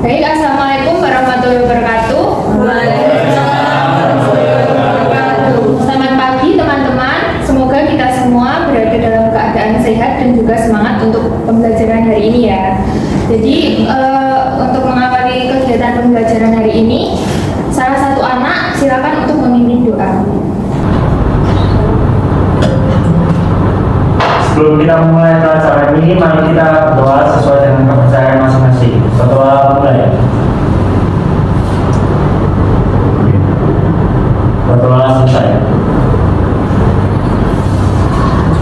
Baik, Assalamualaikum warahmatullahi wabarakatuh. Selamat pagi teman-teman. Semoga kita semua berada dalam keadaan sehat dan juga semangat untuk pembelajaran hari ini ya. Jadi untuk mengawali kegiatan pembelajaran hari ini, salah satu anak silakan untuk memimpin doa. Sebelum kita memulai pelajaran ini, mari kita berdoa sesuai dengan kepercayaan masing-masing. Berdoa mulai. Berdoa selesai.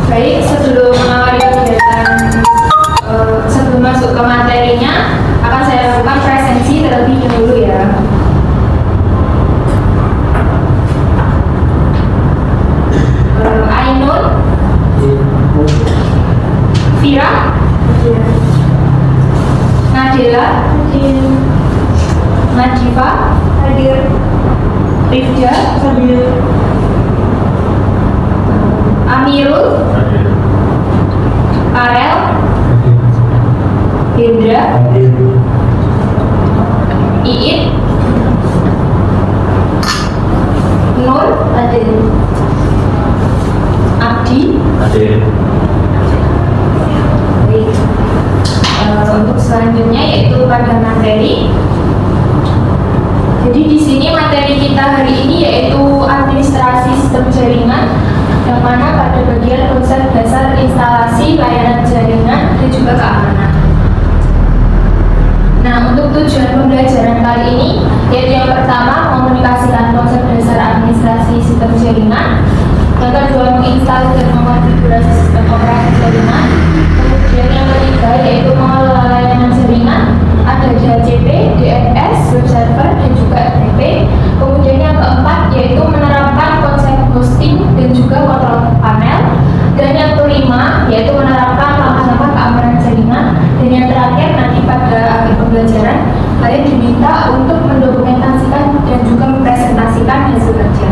Baik, sebelum mengawali kegiatan, sebelum masuk ke materinya, akan saya lakukan presensi terlebih dahulu ya. Ainun, Vira, Nadila, Nadifa, hadir, Rifda, hadir, Amirul, Karel, Hendra, Iit, Nur, hadir, Abdi, Hadir. Baik. Untuk selanjutnya yaitu pada materi. Jadi di sini materi kita hari ini yaitu administrasi sistem jaringan, yang mana pada bagian konsep dasar instalasi layanan jaringan dan juga keamanan. Nah, untuk tujuan pembelajaran kali ini yaitu yang pertama mengomunikasikan konsep dasar administrasi sistem jaringan, yang kedua menginstal dan mengonfigurasi sistem operasi jaringan, kemudian yang ketiga yaitu mengelola layanan jaringan, ada DHCP, DNS, web server dan juga FTP. Kemudian yang keempat yaitu menerapkan konsep hosting dan juga kontrol panel, dan yang kelima yaitu menerapkan langkah-langkah keamanan jaringan, dan yang terakhir nanti pada akhir pembelajaran kalian diminta untuk mendokumentasikan dan juga mempresentasikan hasil kerja.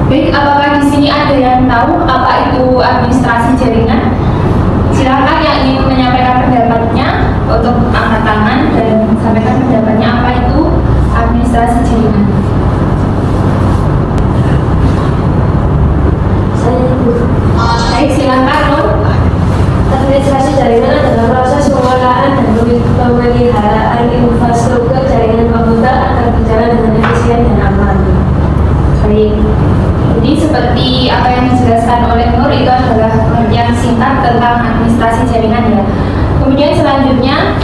Baik, apakah di sini ada yang tahu apa itu administrasi jaringan? Silakan yang ingin menyampaikan pendapatnya untuk angkat tangan dan sampaikan pendapatnya apa itu administrasi jaringan. Baik, silakan Nur. Administrasi jaringan adalah proses pengelolaan dan pemeliharaan infrastruktur jaringan komputer agar berjalan dengan efisien dan aman. Baik. Jadi seperti apa yang dijelaskan oleh Nur itu adalah pengertian singkat tentang administrasi jaringan ya. Kemudian selanjutnya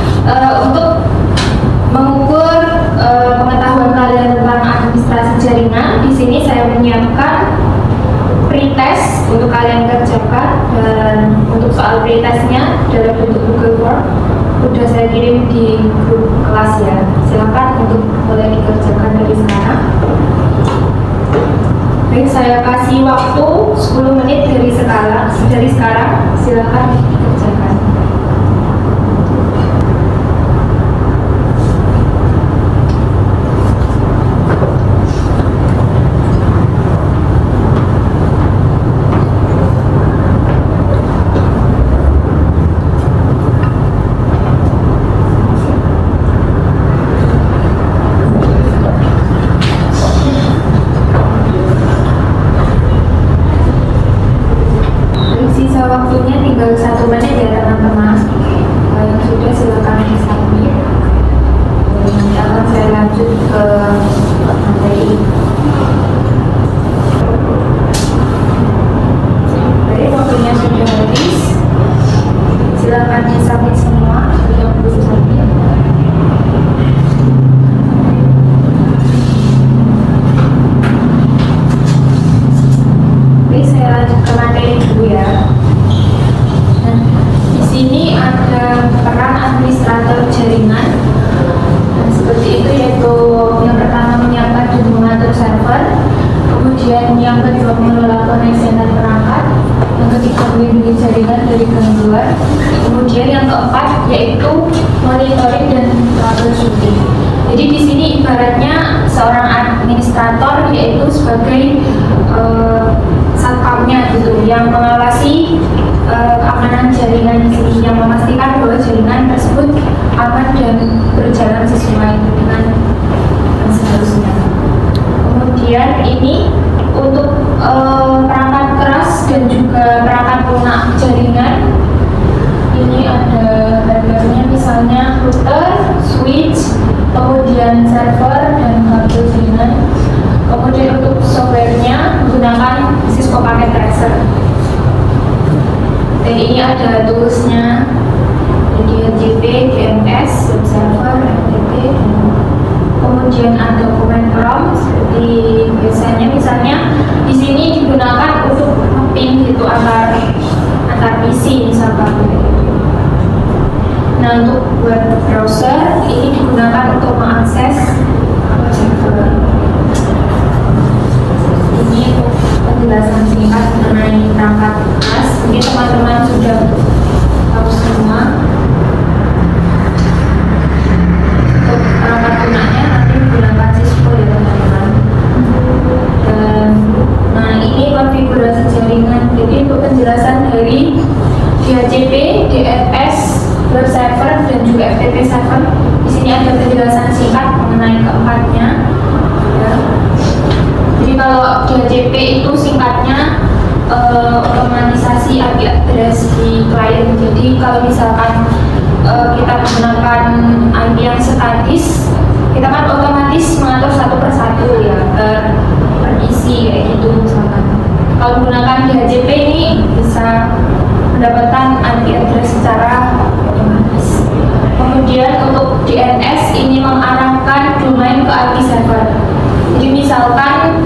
untuk mengukur pengetahuan kalian tentang administrasi jaringan, di sini saya menyiapkan pretest untuk kalian kerjakan, dan untuk soal pretestnya dalam bentuk Google Form sudah saya kirim di grup kelas ya. Silakan untuk mulai dikerjakan dari sekarang. Baik, saya kasih waktu 10 menit dari sekarang. Silakan dikerjakan. Waktunya tinggal 1 menit ya teman-teman. Yang sudah silakan di-submit. Nanti akan saya lanjut ke materi. Baik, waktunya sudah habis. Silakan di-submit semua yang belum submit. Baik, saya lanjut ke materi dulu ya. Di sini ada peran administrator jaringan. Dan seperti itu yaitu yang pertama menyiapkan dan mengatur server, kemudian yang kedua mengelola koneksi antar perangkat, yang ketiga melindungi jaringan dari gangguan, kemudian yang keempat yaitu monitoring dan troubleshooting. Jadi di sini ibaratnya seorang administrator yaitu sebagai satpamnya gitu, yang mengawasi keamanan jaringan di sini, yang memastikan bahwa jaringan tersebut akan sesuai dengan yang seharusnya. Kemudian ini untuk perangkat keras dan juga perangkat lunak jaringan, ini ada hardware-nya, misalnya router, switch, kemudian server dan kabel jaringan. Kemudian untuk software-nya menggunakan Cisco Packet Tracer. Dan ini ada tools-nya, jadi DHCP, DNS, web server, FTP, kemudian ada command prompt seperti biasanya, misalnya di sini digunakan untuk mapping gitu antar PC misalkan. Nah, untuk web browser ini digunakan untuk mengakses web server. Ini untuk penjelasan singkat mengenai perangkat keras. Mungkin teman-teman sudah tahu semua. Untuk perangkat lunaknya nanti menggunakan Cisco ya teman-teman. Dan nah ini konfigurasi jaringan. Jadi untuk penjelasan dari DHCP, DNS, web server dan juga FTP server, di sini ada penjelasan singkat mengenai keempatnya. Ya. Jadi kalau DHCP itu singkatnya otomatisasi IP address di klien. Jadi kalau misalkan kita menggunakan IP yang statis, kita kan otomatis mengatur satu persatu ya per isi kayak gitu misalkan. Kalau menggunakan DHCP ini bisa mendapatkan IP address secara otomatis. Kemudian untuk DNS ini mengarahkan domain ke IP server. Jadi misalkan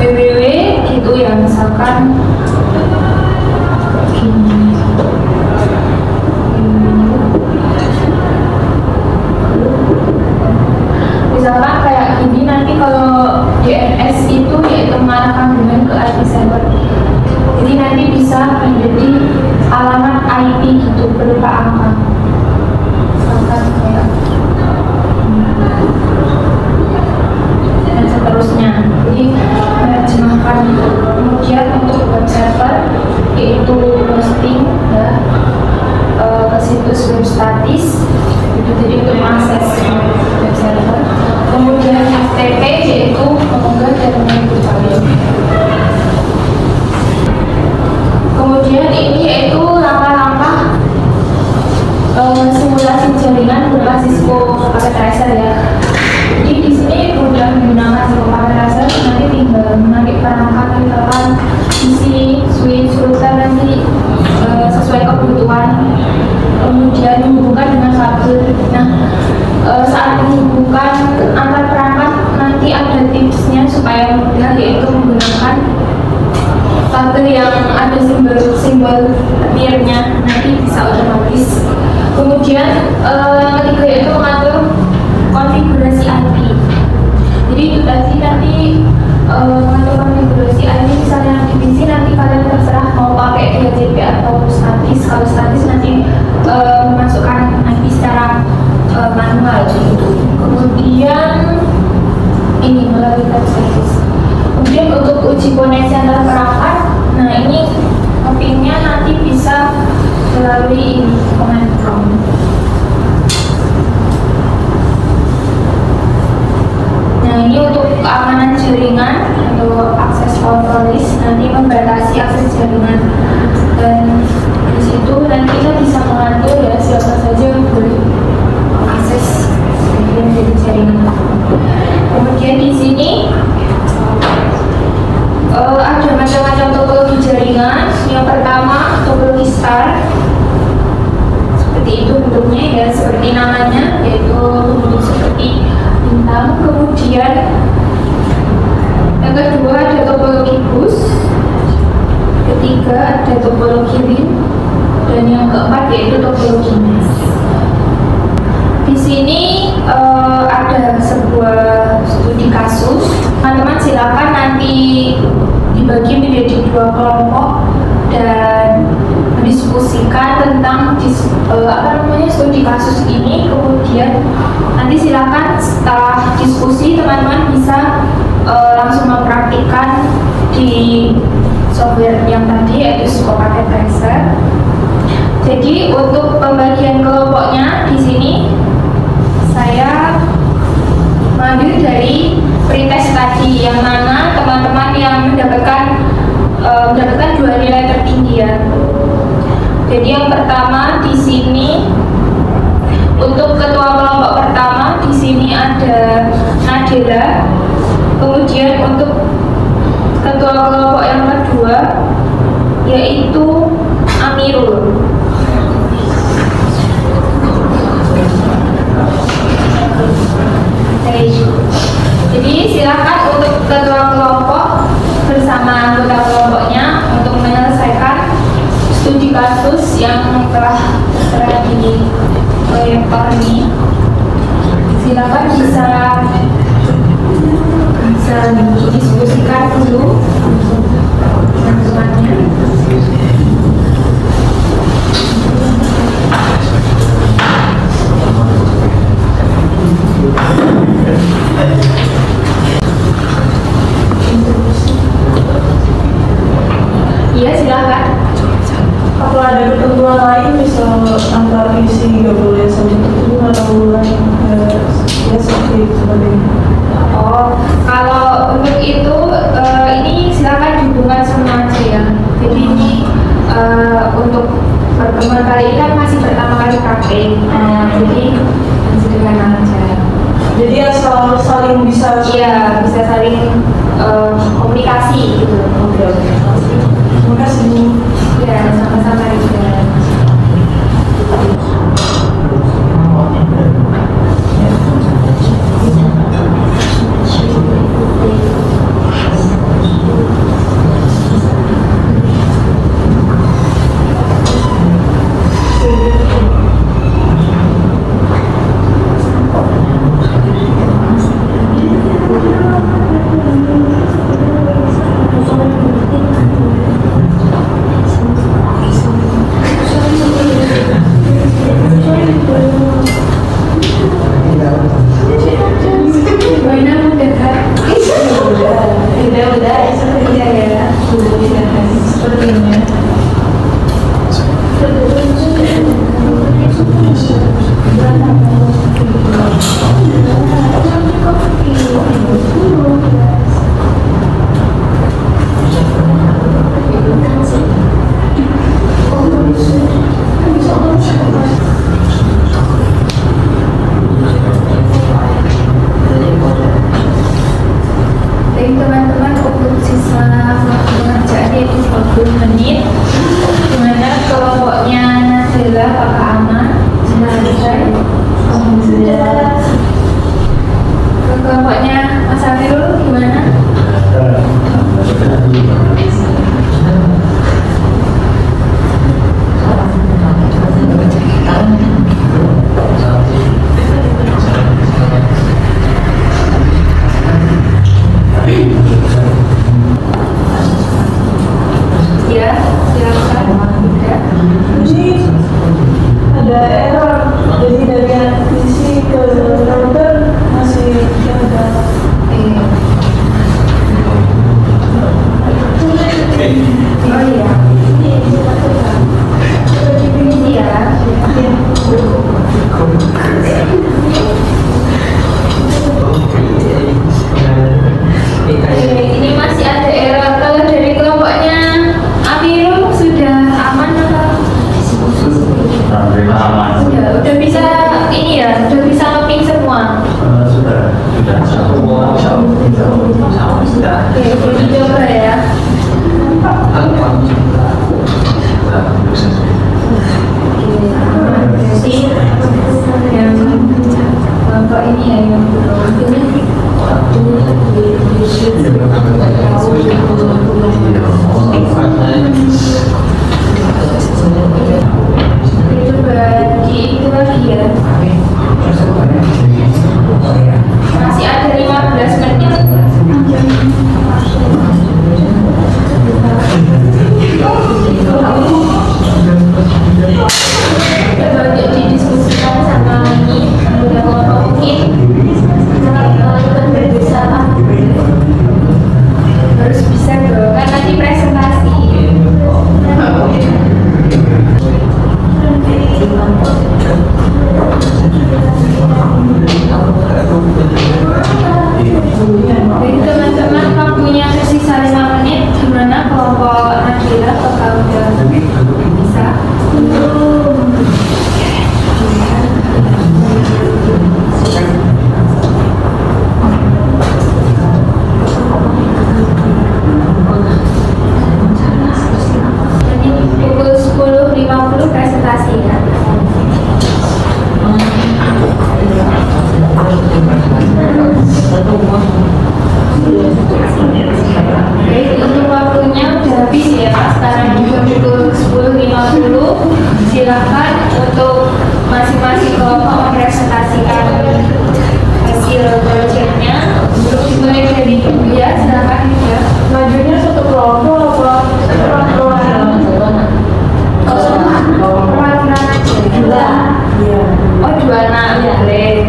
www gitu ya, misalkan gini. Misalkan kayak gini, nanti kalau DNS itu yaitu mengarahkan domain ke IP server. Jadi nanti bisa menjadi alamat IP gitu berupa angka. Misalkan kayak dan seterusnya. Jadi menerjemahkan. Kemudian untuk web server yaitu hosting ya, ke situs web statis itu, jadi untuk mengakses web server. Kemudian FTP yaitu mengunggah dan mengirim file. Kemudian ini yaitu langkah-langkah simulasi jaringan berupa Cisco Packet Tracer ya. Jadi di sini udah menggunakan Cisco Packet Tracer, nanti tinggal menarik perangkat misalkan isi switch router nanti sesuai kebutuhan. Kemudian menghubungkan dengan kabel. Nah, saat menghubungkan antar perangkat nanti ada tipsnya supaya mudah, yaitu menggunakan kabel yang ada simbol petirnya, nanti bisa otomatis. Kemudian yang ketiga yaitu mengatur konfigurasi IP. Jadi itu tadi nanti mengatur konfigurasi IP, misalnya di PC nanti kalian terserah mau pakai DHCP atau statis. Kalau statis nanti memasukkan IP secara manual gitu. Kemudian ini melalui web service. Kemudian untuk uji koneksi antar perangkat, nah ini mappingnya nanti bisa melalui command prompt. Nah ini untuk keamanan jaringan atau akses control list, nanti membatasi akses jaringan, dan di situ nanti kita bisa mengatur ya siapa saja yang boleh akses dari jaringan. Kemudian di sini ada macam-macam topologi jaringan. Yang pertama topologi star, seperti itu bentuknya ya, seperti namanya, yaitu bentuk seperti bintang. Kemudian yang kedua ada topologi bus, ketiga ada topologi ring, dan yang keempat yaitu topologi mesh. Di sini ada sebuah studi kasus. Teman-teman silakan nanti dibagi menjadi dua kelompok dan mendiskusikan tentang studi kasus ini. Kemudian nanti silakan setelah diskusi teman-teman bisa langsung mempraktikkan di software yang tadi, yaitu Cisco Packet Tracer. Jadi untuk pembagian kelompoknya di sini Nadira. Kemudian untuk ketua kelompok yang kedua yaitu Amirul. Jadi silakan untuk ketua kelompok bersama anggota kelompoknya untuk menyelesaikan studi kasus yang telah tertera di proyektor ini. Silakan bisa didiskusikan dulu teman-temannya. Iya, silakan. Apa ada ketentuan lain misal antar isi nggak boleh saling ketemu atau lain ya seperti itu sebagainya? Oh, kalau untuk itu ini silakan dihubungkan sama aja ya. Jadi ini untuk pertemuan kali ini kan masih pertama kali praktek. Jadi sederhana aja. Jadi asal saling bisa. Iya, bisa saling komunikasi gitu. Oke. Terima kasih. Ya, sama-sama juga. Itu apa? Perwakilan aja. Dua. Iya. Oh, 2 anak boleh.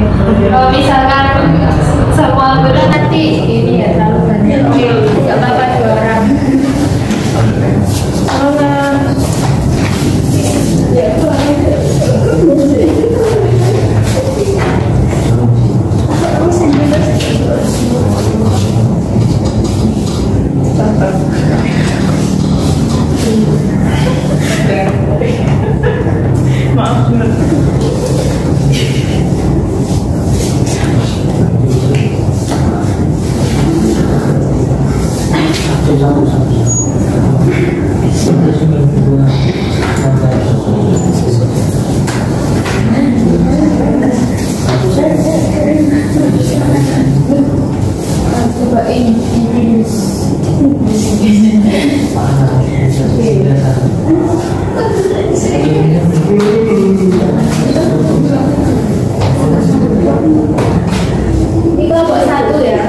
Kalau misalkan semua anggota nanti ini ya terlalu banyak. Oke, nggak apa-apa 2 orang. Maaf bener. Coba ini. Ini kelompok 1 ya.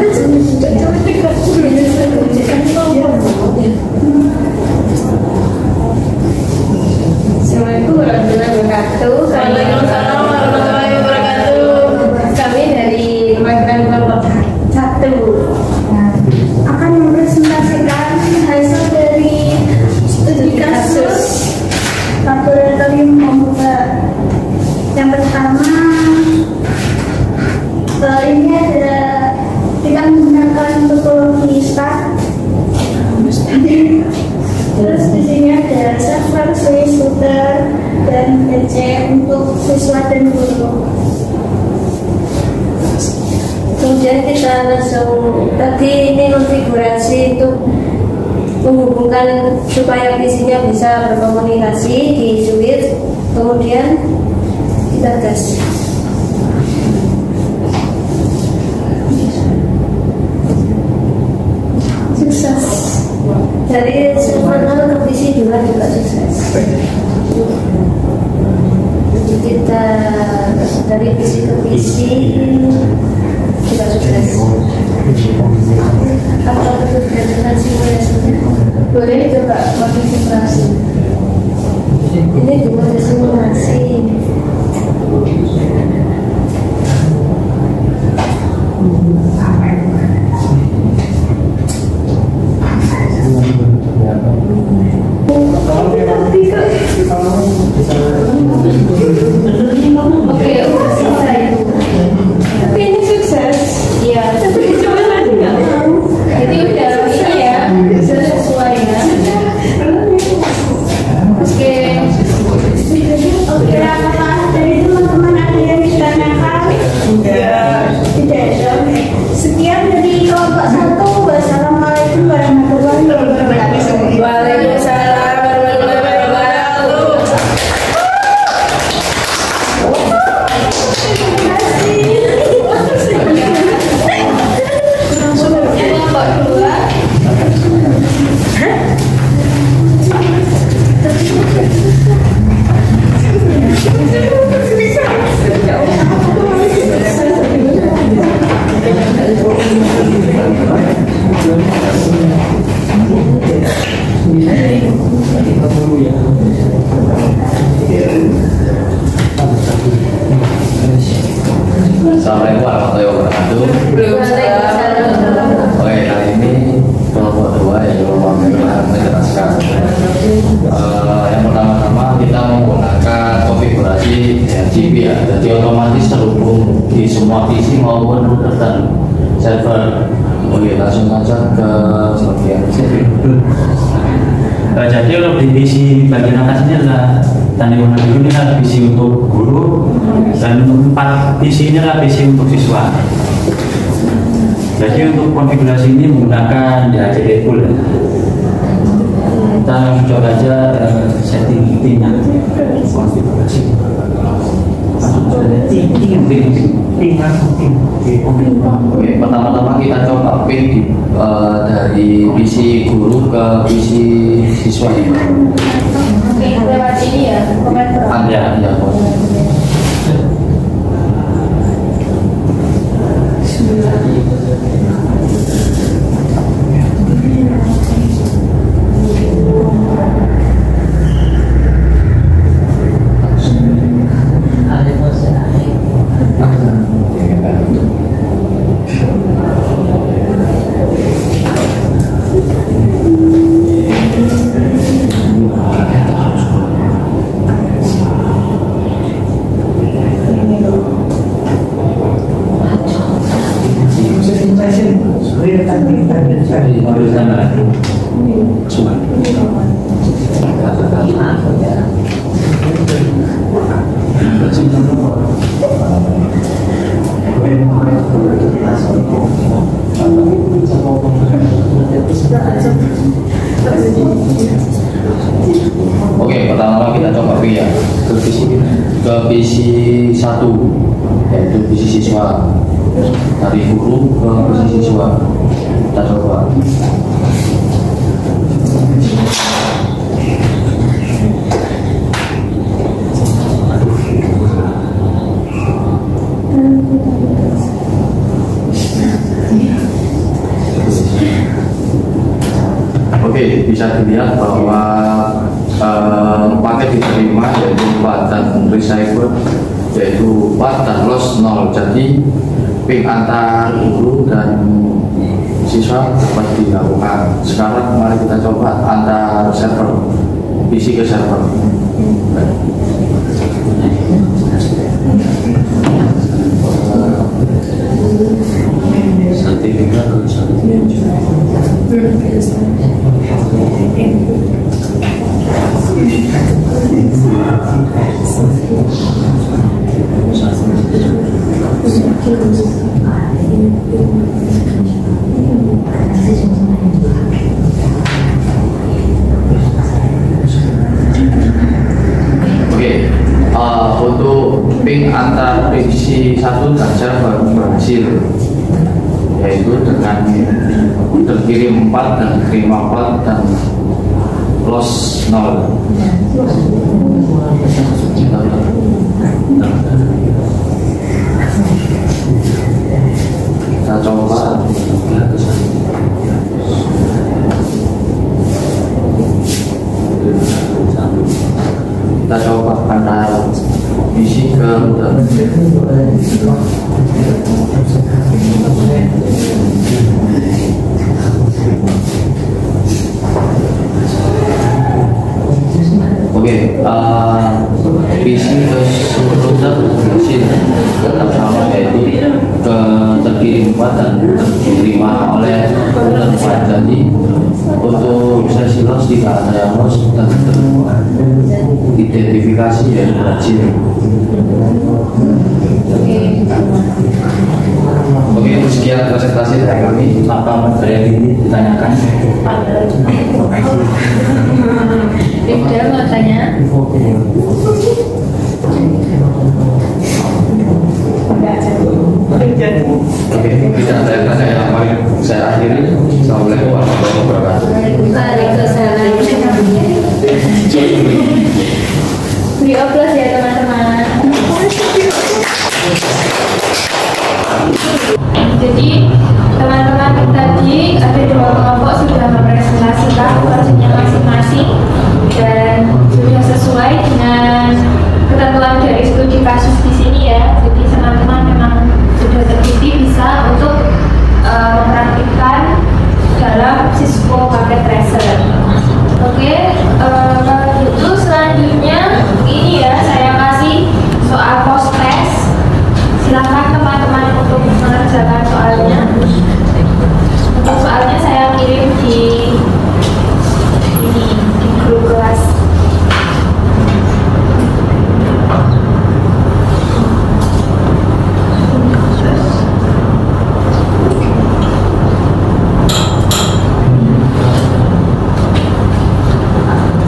Assalamualaikum warahmatullahi wabarakatuh. Waalaikumsalam warahmatullahi wabarakatuh. Kami dari Kementerian Kelompok 1 akan mempresentasikan hasil dari studi kasus laboratorium komputer. Yang pertama, ini ada kita menggunakan topologi star. Terus di sini ada server, switch, router, dan PC untuk siswa dan guru. Kemudian kita langsung tadi ini konfigurasi untuk menghubungkan supaya PC-nya bisa berkomunikasi di switch. Kemudian kita gas. Sukses. Dari server ke PC juga sukses. Jadi kita dari PC ke PC juga sukses. Apa betul dengan simulasinya? Boleh coba modifikasi. Ini juga ada simulasi. Oke, udah selesai. Tapi ini sukses. Iya. Jadi udah ini ya, sudah sesuai ya. Oke. Oke, apakah dari teman-teman ada yang ditanyakan? Tidak ada. Oke. Sekian dari kelompok 1. Wassalamualaikum warahmatullahi wabarakatuh. Waalaikumsalam warahmatullahi wabarakatuh. Kelompok 2. Assalamualaikum warahmatullahi wabarakatuh. Oke, kali ini kelompok 2 yang akan menjelaskan. Yang pertama-tama kita menggunakan konfigurasi RGB ya, jadi otomatis terhubung di semua PC maupun router dan server. Oke, langsung saja ke bagian sini. Jadi untuk di PC bagian atas ini adalah tanda warna biru, ini adalah PC untuk guru, dan untuk 4 PC ini adalah PC untuk siswa. Jadi untuk konfigurasi ini menggunakan DHCD full. Kita coba aja setting intinya konfigurasi. Oke, pertama-tama kita coba pin dari PC guru ke PC siswa ini. Oke, lewat ini ya, komentar. Ada ya, Bos. Harus sana. Oke, pertama kita coba ya ke visi 1, yaitu visi siswa, dari guru ke visi siswa. Kita coba. Oke, bisa dilihat bahwa paket diterima yaitu 4 dan recycle yaitu 4 dan loss 0. Jadi ping antar guru dan siswa dapat dilakukan. Sekarang mari kita coba antar server, PC ke server. Sertifikat Oke, untuk ping antar PC 1 dan server berhasil, yaitu dengan terkirim 4 dan terima 4 dan loss 0. Kita coba. Kita coba antar PC ke router. Oke, PC ke router hasil tetap sama, yaitu ke terkirim 4 dan diterima oleh router 4. Jadi untuk sesi loss tidak ada yang loss dan identifikasi yang berhasil. Oke, sekian presentasi dari kami. apa materi ini ditanyakan? Ibda mau tanya? Oke, tidak ada yang tanya yang paling saya akhiri. Assalamualaikum warahmatullahi wabarakatuh. Waalaikumsalam. Beri oplos ya teman-teman. Jadi teman-teman tadi ada 2 kelompok sudah mempresentasikan proyeknya masing-masing dan sudah sesuai dengan ketentuan dari studi kasus di sini ya. Jadi teman-teman memang sudah terbukti bisa untuk mempraktikkan dalam Cisco Packet Tracer. Oke, kalau gitu selanjutnya ini ya saya kasih soal post test. Silakan teman-teman untuk mengerjakan soalnya. Untuk soalnya saya kirim di grup kelas.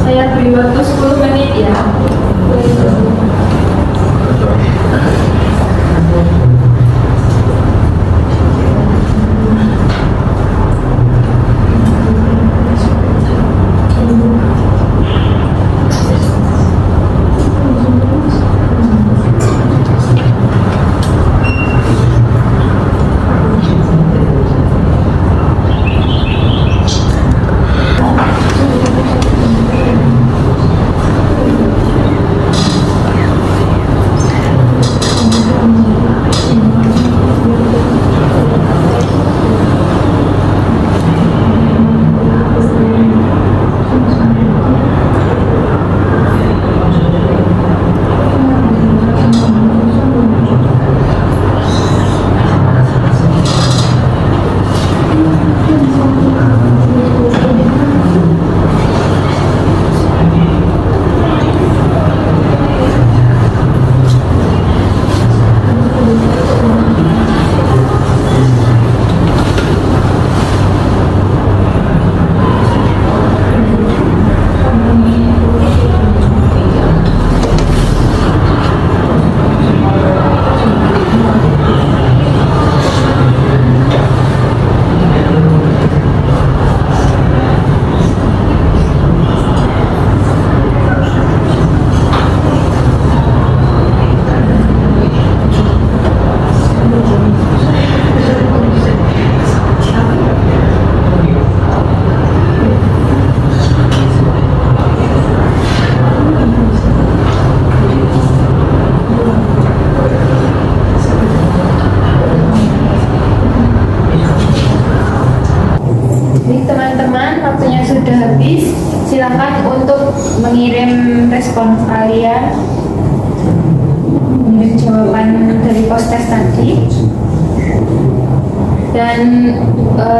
Saya beri waktu 10 menit ya. respon kalian dan jawaban dari post test tadi. Dan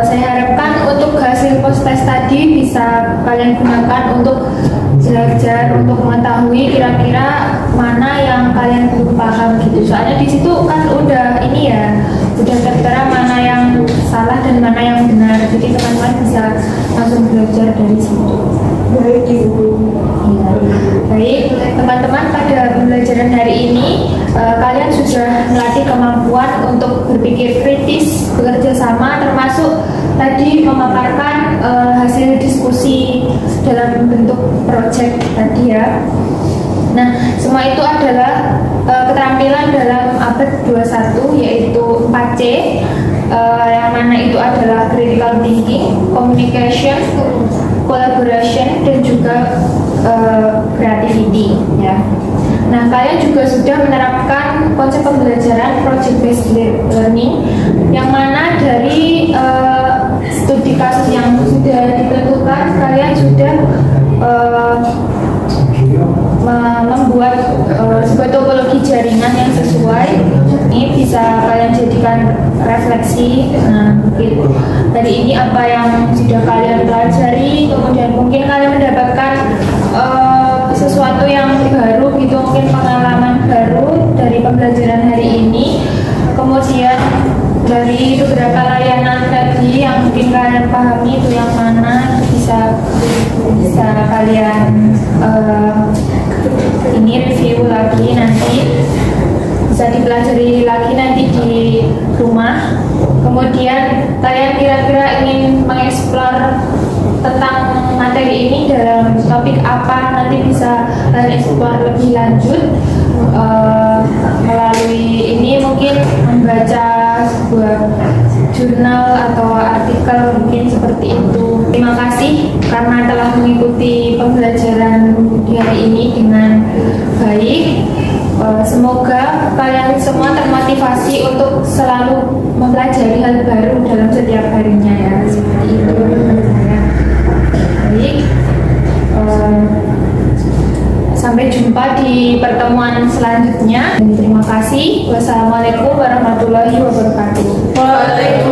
saya harapkan untuk hasil post test tadi bisa kalian gunakan untuk belajar, untuk mengetahui kira-kira mana yang kalian belum paham gitu. Soalnya di situ kan udah ini ya, udah tertera mana yang salah dan mana yang benar. Jadi teman-teman bisa langsung belajar dari situ. Baik Ibu. Ya. Baik, teman-teman, pada pembelajaran hari ini kalian sudah melatih kemampuan untuk berpikir kritis, bekerja sama, termasuk tadi memaparkan hasil diskusi dalam bentuk project tadi ya. Nah, semua itu adalah keterampilan dalam abad 21, yaitu 4C, yang mana itu adalah critical thinking, communication, collaboration, dan juga creativity ya. Nah, kalian juga sudah menerapkan konsep pembelajaran project based learning, yang mana dari studi kasus yang sudah ditentukan, kalian sudah membuat sebuah topologi jaringan yang sesuai. Ini bisa kalian jadikan refleksi. Nah, mungkin dari ini apa yang sudah kalian pelajari, kemudian mungkin kalian mendapatkan sesuatu yang baru gitu, mungkin pengalaman baru dari pembelajaran hari ini. Kemudian dari beberapa layanan tadi yang mungkin kalian pahami itu yang mana bisa kalian ini review lagi, nanti bisa dipelajari lagi nanti di rumah. Kemudian kalian kira-kira ingin mengeksplor tentang materi ini dalam topik apa, nanti bisa kalian eksplor lebih lanjut melalui ini, mungkin membaca sebuah jurnal atau artikel mungkin seperti itu. Terima kasih karena telah mengikuti pembelajaran di hari ini dengan baik. Semoga kalian semua termotivasi untuk selalu mempelajari hal baru dalam setiap harinya ya, seperti itu menurut saya. Baik, sampai jumpa di pertemuan selanjutnya. Terima kasih. Wassalamualaikum warahmatullahi wabarakatuh. Waalaikumsalam.